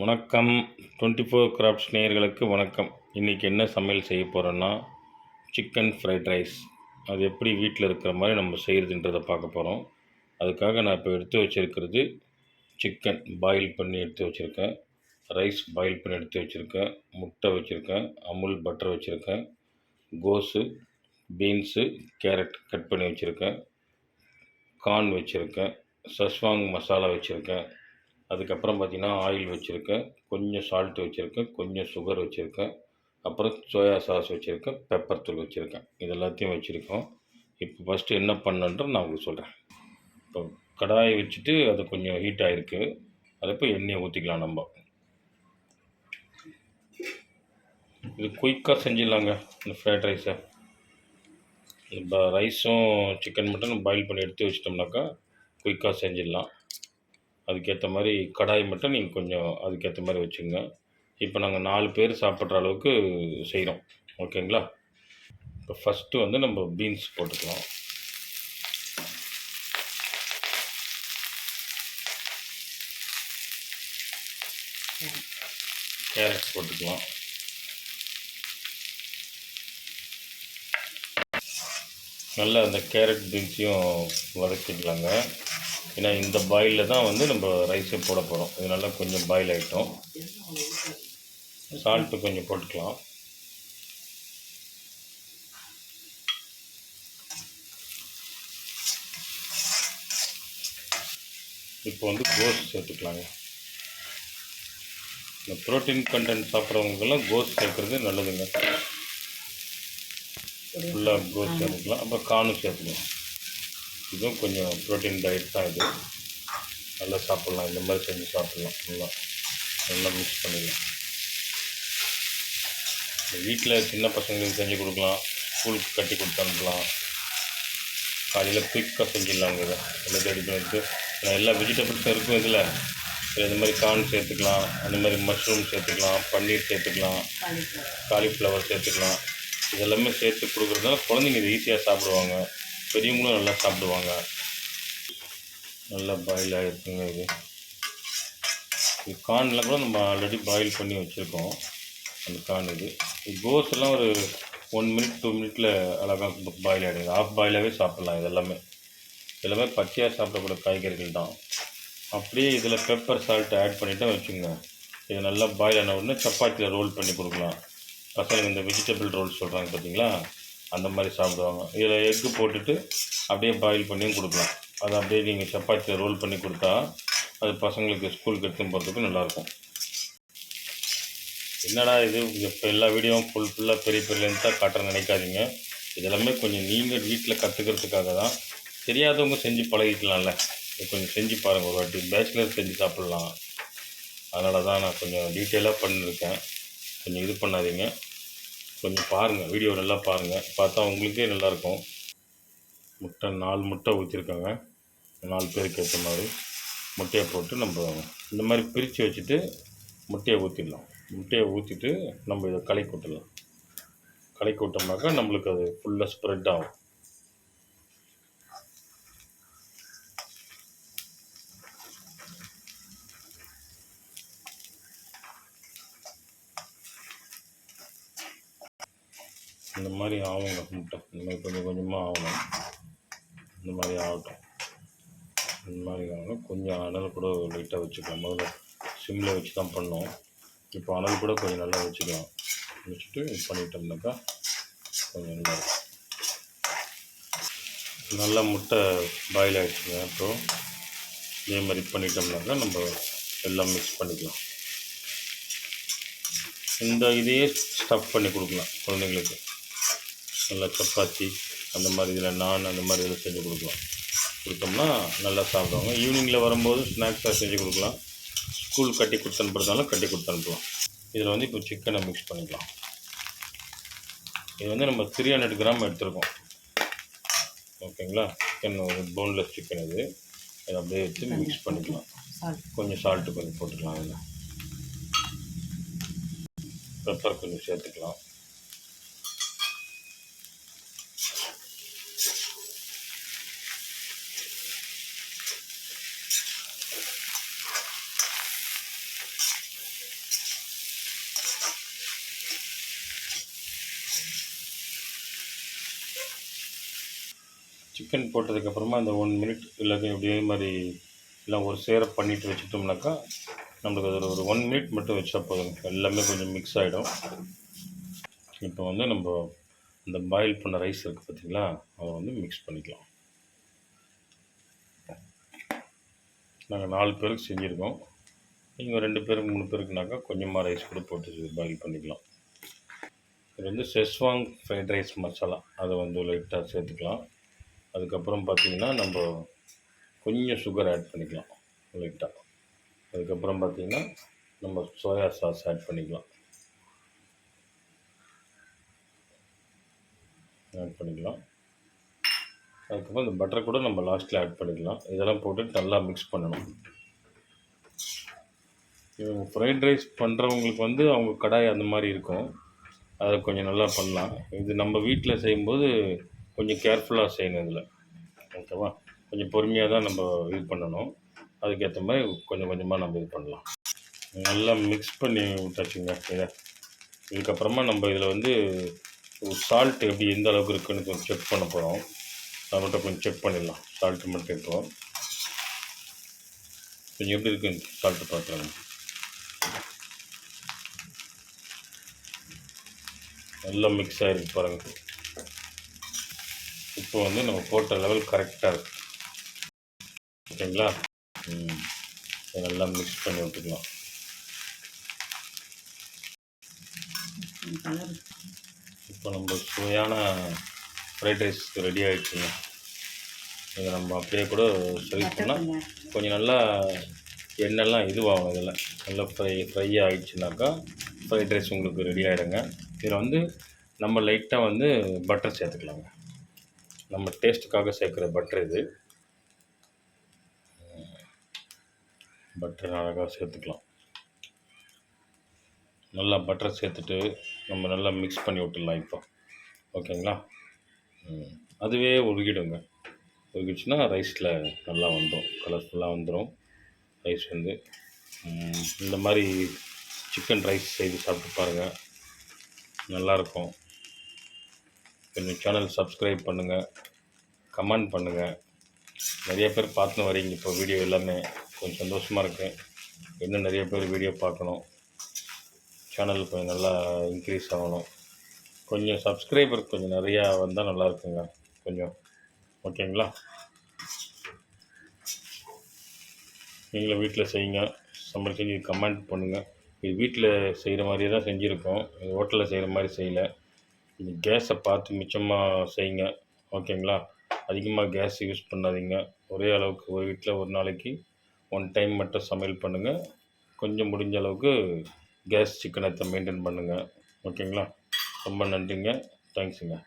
வணக்கம். 24 கிராஃப்ட்ஸ் நேயர்களுக்கு வணக்கம். இன்றைக்கி என்ன சமையல் செய்ய போகிறோன்னா, சிக்கன் ஃப்ரைட் ரைஸ். அது எப்படி வீட்டில் இருக்கிற மாதிரி நம்ம செய்கிறதுன்றதை பார்க்க போகிறோம். அதுக்காக நான் இப்போ எடுத்து வச்சுருக்கிறது சிக்கன் பாயில் பண்ணி எடுத்து வச்சுருக்கேன், ரைஸ் பாயில் பண்ணி எடுத்து வச்சுருக்கேன், முட்டை வச்சுருக்கேன், அமுல் பட்டர் வச்சுருக்கேன், கோஸு, பீன்ஸு, கேரட் கட் பண்ணி வச்சுருக்கேன், கார்ன் வச்சுருக்கேன், சஸ்வாங் மசாலா வச்சுருக்கேன். அதுக்கப்புறம் பார்த்திங்கன்னா ஆயில் வச்சுருக்கேன், கொஞ்சம் சால்ட்டு வச்சுருக்கேன், கொஞ்சம் சுகர் வச்சுருக்கேன், அப்புறம் சோயா சாஸ் வச்சுருக்கேன், பெப்பர் தூள் வச்சுருக்கேன். இது எல்லாத்தையும் வச்சுருக்கோம். இப்போ ஃபஸ்ட்டு என்ன பண்ணணுன்றது நான் உங்களுக்கு சொல்கிறேன். இப்போ கடாயை வச்சுட்டு அது கொஞ்சம் ஹீட் ஆகிருக்கு. அதை இப்போ எண்ணெயை ஊற்றிக்கலாம். நம்ம இது குயிக்காக செஞ்சிடலாங்க இந்த ஃப்ரைட் ரைஸை. இப்போ ரைஸும் சிக்கன் மட்டும் பாயில் பண்ணி எடுத்து வச்சிட்டோம்னாக்கா குயிக்காக செஞ்சிடலாம். அதுக்கேற்ற மாதிரி கடாய் மட்டும் நீங்கள் கொஞ்சம் அதுக்கேற்ற மாதிரி வச்சுங்க. இப்போ நாங்கள் 4 பேர் சாப்பிட்ற அளவுக்கு செய்கிறோம். ஓகேங்களா? இப்போ ஃபஸ்ட்டு வந்து நம்ம பீன்ஸ் போட்டுக்கலாம். கேரட் போட்டுக்கலாம். நல்லா அந்த கேரட் பீன்ஸையும் வதக்கிக்கலாங்க. ஏன்னா இந்த பாயிலில் தான் வந்து நம்ம ரைஸே போட போகிறோம். இது நல்லா கொஞ்சம் பாயில் ஆகிட்டோம். சால்ட்டு கொஞ்சம் போட்டுக்கலாம். இப்போ வந்து கோஸ் சேர்த்துக்கலாங்க. இந்த ப்ரோட்டீன் கண்டென்ட் சாப்பிட்றவங்கெல்லாம் கோஸ் சேர்க்குறது நல்லதுங்க. ஃபுல்லாக கோஸ் சேர்த்துக்கலாம். அப்புறம் கார்னும் சேர்த்துக்கலாம். இதுவும் கொஞ்சம் ப்ரோட்டீன் டயட் தான். இது நல்லா சாப்பிட்லாம். இந்த மாதிரி செஞ்சு சாப்பிட்லாம். நல்லா மிக்ஸ் பண்ணிடலாம். வீட்டில் சின்ன பசங்களுக்கு செஞ்சு கொடுக்கலாம், ஸ்கூலுக்கு கட்டி கொடுத்து அனுப்பலாம். காலையில் குயிக்காக செஞ்சிடலாங்க. இதை எல்லாம் ரெடி பண்ணிட்டு எல்லா வெஜிடபிள்ஸும் இருக்கும் இதில். இந்த மாதிரி கார்ன் சேர்த்துக்கலாம், அந்த மாதிரி மஷ்ரூம் சேர்த்துக்கலாம், பன்னீர் சேர்த்துக்கலாம், காலிஃப்ளவர் சேர்த்துக்கலாம். இதெல்லாமே சேர்த்து கொடுக்குறதுனால குழந்தைங்க இது ஈஸியாக சாப்பிடுவாங்க, பெரியவங்களும் நல்லா சாப்பிடுவாங்க. நல்லா பாயில் ஆகிருக்குங்க. இது கார்ன்லாம் கூட நம்ம ஆல்ரெடி பாயில் பண்ணி வச்சுருக்கோம். அந்த கார்ன் இது கோஸ் எல்லாம் ஒரு 1 மினிட் 2 மினிட்டில் அழகாக பாயில் ஆகிடுங்க. ஆஃப் பாயிலாகவே சாப்பிட்லாம். இதெல்லாமே பச்சையாக சாப்பிடக்கூடிய காய்கறிகள் தான். அப்படியே இதில் பெப்பர் சால்ட் ஆட் பண்ணிவிட்டு வச்சுங்க. இது நல்லா பாயில் ஆன உடனே சப்பாத்தியில் ரோல் பண்ணி கொடுக்கலாம். பசங்க இந்த வெஜிடபிள் ரோல் சொல்கிறாங்க பார்த்தீங்களா, அந்த மாதிரி சாப்பிடுவாங்க. இதில் எக்கு போட்டுட்டு அப்படியே பாயில் பண்ணியும் கொடுக்கலாம். அதை அப்படியே நீங்கள் சப்பாத்தியில் ரோல் பண்ணி கொடுத்தா அது பசங்களுக்கு ஸ்கூலுக்கு எடுத்துன்னு போகிறதுக்கு நல்லாயிருக்கும். என்னடா இது இப்போ எல்லா வீடியோவும் ஃபுல்லாக பெரிய லென்த்தாக காட்டுறேன்னு நினைக்காதீங்க. இதெல்லாமே கொஞ்சம் நீங்கள் வீட்டில் கற்றுக்கிறதுக்காக தான். தெரியாதவங்க செஞ்சு பழகிக்கலாம்ல. கொஞ்சம் செஞ்சு பாருங்கள். ஒரு வாட்டி பேச்சுலர் செஞ்சு சாப்பிட்லாம். அதனால தான் நான் கொஞ்சம் டீட்டெயிலாக பண்ணியிருக்கேன். கொஞ்சம் இது பண்ணாதீங்க, கொஞ்சம் பாருங்கள், வீடியோ நல்லா பாருங்கள். பார்த்தா உங்களுக்கே நல்லாயிருக்கும். முட்டை 4 முட்டை ஊற்றிருக்காங்க. 4 பேருக்கு ஏற்ற மாதிரி முட்டையை போட்டு நம்ம இந்த மாதிரி பிரித்து வச்சுட்டு முட்டையை ஊற்றிடலாம். முட்டையை ஊற்றிட்டு நம்ம இதை கலக்கி விட்டுடலாம். கலக்கி விட்டோம்னாக்கா நம்மளுக்கு அது ஃபுல்லாக ஸ்ப்ரெட் ஆகும். இந்த மாதிரி ஆகுங்க முட்டை. இந்த மாதிரி கொஞ்சம் கொஞ்சமாக ஆகணும். இந்த மாதிரி ஆகட்டும். இந்த மாதிரி ஆகணும். கொஞ்சம் அனல் கூட லைட்டாக வச்சுக்கலாம். முதல்ல சிம்மில் வச்சு தான் பண்ணோம். இப்போ அனல் கூட கொஞ்சம் நல்லா வச்சுக்கலாம். வச்சுட்டு இது பண்ணிட்டோம்னாக்கா கொஞ்சம் நல்லாயிருக்கும். நல்லா முட்டை பாயில் ஆகிடுச்சுங்க. அப்புறம் இதே மாதிரி பண்ணிட்டோம்னாக்கா நம்ம எல்லாம் மிக்ஸ் பண்ணிக்கலாம். இந்த இதையே ஸ்டஃப் பண்ணி கொடுக்கலாம் குழந்தைங்களுக்கு. நல்லா சப்பாத்தி அந்த மாதிரி இதில் நான் அந்த மாதிரி இதில் செஞ்சு கொடுத்தோம்னா நல்லா சாப்பிடுவாங்க. ஈவினிங்கில் வரும்போது ஸ்நாக்ஸாக செஞ்சு கொடுக்கலாம். ஸ்கூல் கட்டி கொடுத்து அனுப்புறதாலும் கட்டி கொடுத்து அனுப்பலாம். இதில் வந்து இப்போ சிக்கனை மிக்ஸ் பண்ணிக்கலாம். இது வந்து நம்ம 300 கிராம் எடுத்துருக்கோம். ஓகேங்களா? சிக்கன் ஒரு போன்லெஸ் சிக்கன் இது. இதை அப்படியே வச்சு மிக்ஸ் பண்ணிக்கலாம். கொஞ்சம் சால்ட்டு கொஞ்சம் போட்டுக்கலாம். அதில் பெப்பர் கொஞ்சம் சேர்த்துக்கலாம். சிக்கன் போட்டதுக்கப்புறமா அந்த 1 மினிட் எல்லாத்தையும் இதே மாதிரி எல்லாம் ஒரு சேர பண்ணிவிட்டு வச்சுட்டோம்னாக்கா நம்மளுக்கு அதில் ஒரு 1 மினிட் மட்டும் வச்சா போதுங்க. எல்லாமே கொஞ்சம் மிக்ஸ் ஆகிடும். இப்போ வந்து நம்ம இந்த பாயில் பண்ண ரைஸ் இருக்குது பார்த்தீங்களா, அதை வந்து மிக்ஸ் பண்ணிக்கலாம். நாங்கள் 4 பேருக்கு செஞ்சுருக்கோம். நீங்கள் 2 பேருக்கு 3 பேருக்குனாக்கா கொஞ்சமாக ரைஸ் கூட போட்டு பாயில் பண்ணிக்கலாம். இது வந்து செஸ்வாங் ஃப்ரைட் ரைஸ் மசாலா, அதை வந்து லைட்டாக சேர்த்துக்கலாம். அதுக்கப்புறம் பார்த்திங்கன்னா நம்ம கொஞ்சம் சுகர் ஆட் பண்ணிக்கலாம் லைட்டாக. அதுக்கப்புறம் பார்த்திங்கன்னா நம்ம சோயா சாஸ் ஆட் பண்ணிக்கலாம். அதுக்கப்புறம் இந்த பட்டர் கூட நம்ம லாஸ்ட்டில் ஆட் பண்ணிக்கலாம். இதெல்லாம் போட்டு நல்லா மிக்ஸ் பண்ணணும். இவங்க ஃப்ரைட் ரைஸ் பண்ணுறவங்களுக்கு வந்து அவங்க கடாய் அந்த மாதிரி இருக்கும், அதை கொஞ்சம் நல்லா பண்ணலாம். இது நம்ம வீட்டில் செய்யும்போது கொஞ்சம் கேர்ஃபுல்லாக செய்யணும் இதில். ஓகேவா? கொஞ்சம் பொறுமையாக தான் நம்ம இது பண்ணணும். அதுக்கேற்ற மாதிரி கொஞ்சம் கொஞ்சமாக நம்ம இது பண்ணலாம். நல்லா மிக்ஸ் பண்ணி விட்டாச்சுங்க இதை. இதுக்கப்புறமா நம்ம இதில் வந்து சால்ட் எப்படி எந்த அளவுக்கு இருக்குன்னு கொஞ்சம் செக் பண்ண போகிறோம். அதை மட்டும் கொஞ்சம் செக் பண்ணிடலாம். சால்ட்டு மட்டும் இப்போ கொஞ்சம் எப்படி இருக்குன்னு சால்ட்டு பார்க்குறாங்க. நல்லா மிக்ஸ் ஆகிருக்கு பாருங்கள். இப்போ வந்து நம்ம போட்ட லெவல் கரெக்டாக இருக்குது. ஓகேங்களா? நல்லா மிக்ஸ் பண்ணி விட்டுக்கலாம். இப்போ நம்ம சுவையான ஃப்ரைட் ரைஸ் ரெடி ஆகிடுச்சுங்க. இதை நம்ம அப்படியே கூட சர்வ் பண்ணால் கொஞ்சம் நல்லா எண்ணெய்லாம் இதுவாகும். இதில் நல்லா ஃப்ரை ஆகிடுச்சுனாக்கா ஃப்ரைட் ரைஸ் உங்களுக்கு ரெடி ஆகிடுங்க. இதில் வந்து நம்ம லைட்டாக வந்து பட்டர் சேர்த்துக்கலாங்க. நம்ம டேஸ்ட்டுக்காக சேர்க்குற பட்டர் இது. பட்டர் அழகாக சேர்த்துக்கலாம். நல்லா பட்டர் சேர்த்துட்டு நம்ம நல்லா மிக்ஸ் பண்ணி விட்டுடலாம் இப்போ. ஓகேங்களா? அதுவே உருகிடுங்க. உருகிடுச்சுன்னா ரைஸில் நல்லா வந்துடும், கலர்ஃபுல்லாக வந்துடும் ரைஸ் வந்து. இந்த மாதிரி சிக்கன் ரைஸ் செய்து சாப்பிட்டு பாருங்கள், நல்லாயிருக்கும். கொஞ்சம் சேனல் சப்ஸ்கிரைப் பண்ணுங்கள், கமெண்ட் பண்ணுங்கள். நிறைய பேர் பார்த்துன்னு வரீங்க இப்போ வீடியோ எல்லாமே, கொஞ்சம் சந்தோஷமாக இருக்குது. இன்னும் நிறைய பேர் வீடியோ பார்க்கணும், சேனல் கொஞ்சம் நல்லா இன்க்ரீஸ் ஆகணும். கொஞ்சம் சப்ஸ்கிரைபர் கொஞ்சம் நிறையா வந்தால் நல்லாயிருக்குங்க கொஞ்சம். ஓகேங்களா? நீங்களும் வீட்டில் செய்யுங்க, சமையல் செஞ்சு கமெண்ட் பண்ணுங்கள். இது வீட்டில் செய்கிற மாதிரியே தான் செஞ்சுருக்கோம், இது ஹோட்டலில் செய்கிற மாதிரி செய்யலை. இது கேஸை பார்த்து மிச்சமாக செய்யுங்க. ஓகேங்களா? அதிகமாக கேஸ் யூஸ் பண்ணாதீங்க. ஒரே அளவுக்கு ஒரு வீட்டில் ஒரு நாளைக்கு 1 டைம் மட்டும் சமையல் பண்ணுங்கள். கொஞ்சம் முடிஞ்ச அளவுக்கு கேஸ் சிக்கனத்தை மெயின்டைன் பண்ணுங்கள். ஓகேங்களா? ரொம்ப நன்றிங்க. தேங்க்ஸுங்க.